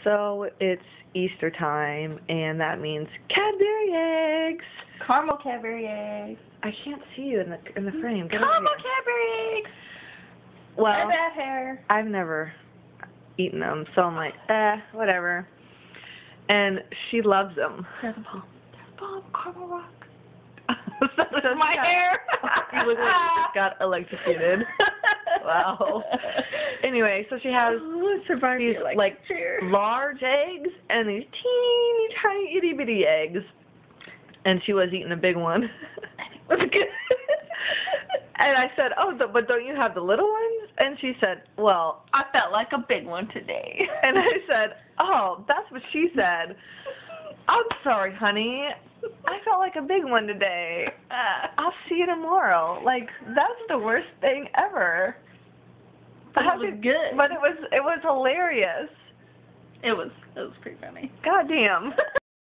So it's Easter time, and that means Cadbury eggs. Caramel Cadbury eggs. I can't see you in the frame. Get Caramel over here. Cadbury eggs. Well, My bad hair. I've never eaten them, so I'm like, whatever. And she loves them. There's a bomb. There's a bomb. Caramel rock. So My hair. You look like you just got electrocuted. Wow. Anyway, so she has these like large eggs and these teeny tiny itty bitty eggs, and she was eating a big one. It was good. And I said, "Oh, but don't you have the little ones?" And she said, "Well, I felt like a big one today." And I said, "Oh, that's what she said. I'm sorry, honey. I felt like a big one today. I'll see you tomorrow." Like, that's the worst thing ever. But it was good. But it was hilarious. It was pretty funny. God damn.